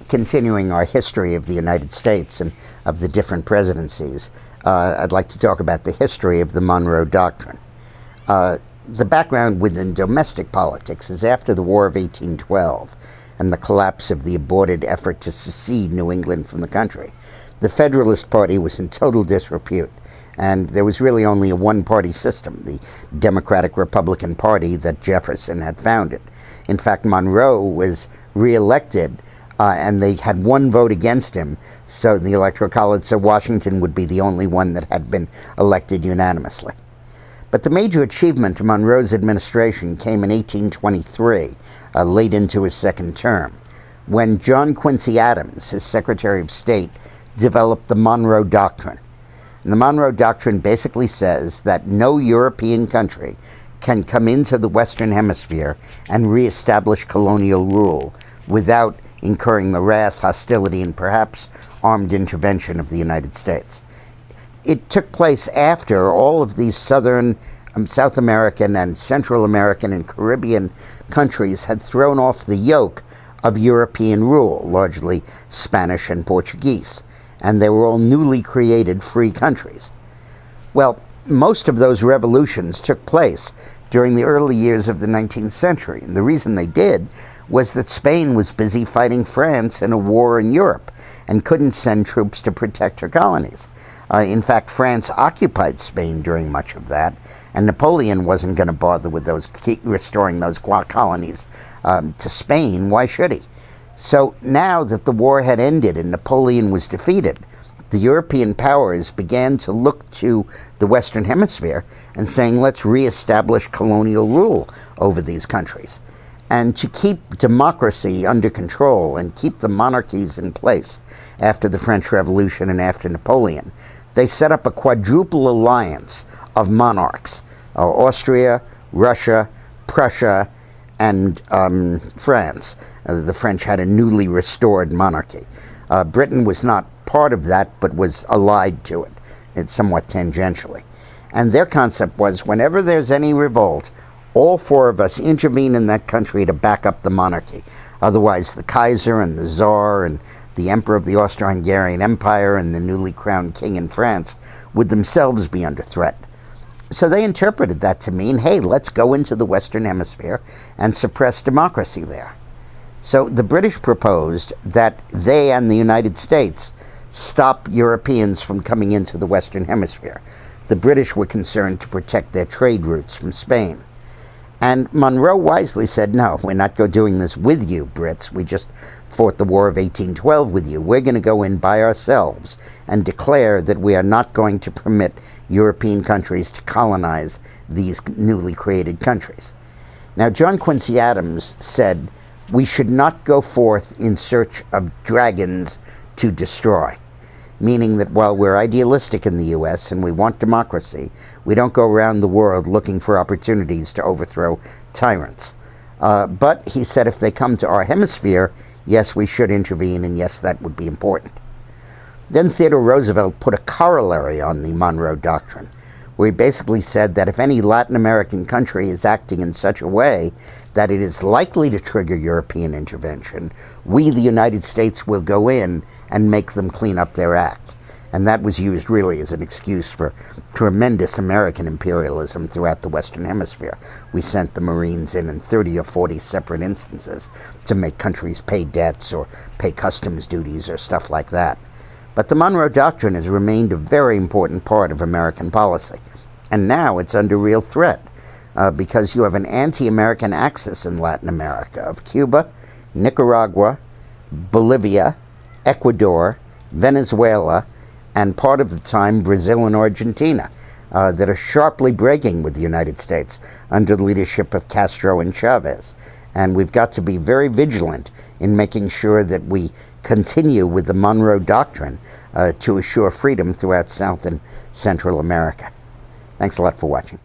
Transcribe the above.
continuing our history of the United States and of the different presidencies, I'd like to talk about the history of the Monroe Doctrine. The background within domestic politics is after the War of 1812 and the collapse of the aborted effort to secede New England from the country. The Federalist Party was in total disrepute, and there was really only a one-party system, the Democratic-Republican Party that Jefferson had founded. In fact, Monroe was reelected, and they had one vote against him, so the Electoral College said Washington would be the only one that had been elected unanimously. But the major achievement of Monroe's administration came in 1823, late into his second term, when John Quincy Adams, his Secretary of State, developed the Monroe Doctrine. And the Monroe Doctrine basically says that no European country can come into the Western Hemisphere and reestablish colonial rule without incurring the wrath, hostility, and perhaps armed intervention of the United States. It took place after all of these southern, South American and Central American and Caribbean countries had thrown off the yoke of European rule, largely Spanish and Portuguese, and they were all newly created free countries. Well, most of those revolutions took place during the early years of the 19th century, and the reason they did was that Spain was busy fighting France in a war in Europe and couldn't send troops to protect her colonies. In fact, France occupied Spain during much of that, and Napoleon wasn't going to bother with restoring those colonies to Spain. Why should he? So now that the war had ended and Napoleon was defeated, the European powers began to look to the Western Hemisphere and saying, let's reestablish colonial rule over these countries. And to keep democracy under control and keep the monarchies in place after the French Revolution and after Napoleon, they set up a quadruple alliance of monarchs, Austria, Russia, Prussia, and France. The French had a newly restored monarchy. Britain was not part of that, but was allied to it, somewhat tangentially. And their concept was, whenever there's any revolt, all four of us intervene in that country to back up the monarchy. Otherwise, the Kaiser and the Tsar and the Emperor of the Austro-Hungarian Empire and the newly crowned king in France would themselves be under threat. So they interpreted that to mean, hey, let's go into the Western Hemisphere and suppress democracy there. So the British proposed that they and the United States stop Europeans from coming into the Western Hemisphere. The British were concerned to protect their trade routes from Spain. And Monroe wisely said, no, we're not doing this with you, Brits. We just fought the War of 1812 with you. We're going to go in by ourselves and declare that we are not going to permit European countries to colonize these newly created countries. Now, John Quincy Adams said, we should not go forth in search of dragons to destroy. Meaning that while we're idealistic in the U.S. and we want democracy, we don't go around the world looking for opportunities to overthrow tyrants. But he said if they come to our hemisphere, yes, we should intervene, and yes, that would be important. Then Theodore Roosevelt put a corollary on the Monroe Doctrine, where he basically said that if any Latin American country is acting in such a way that it is likely to trigger European intervention, we, the United States, will go in and make them clean up their act. And that was used really as an excuse for tremendous American imperialism throughout the Western Hemisphere. We sent the Marines in 30 or 40 separate instances to make countries pay debts or pay customs duties or stuff like that. But the Monroe Doctrine has remained a very important part of American policy. And now it's under real threat because you have an anti-American axis in Latin America of Cuba, Nicaragua, Bolivia, Ecuador, Venezuela, and part of the time Brazil and Argentina that are sharply breaking with the United States under the leadership of Castro and Chavez. And we've got to be very vigilant in making sure that we continue with the Monroe Doctrine to assure freedom throughout South and Central America. Thanks a lot for watching.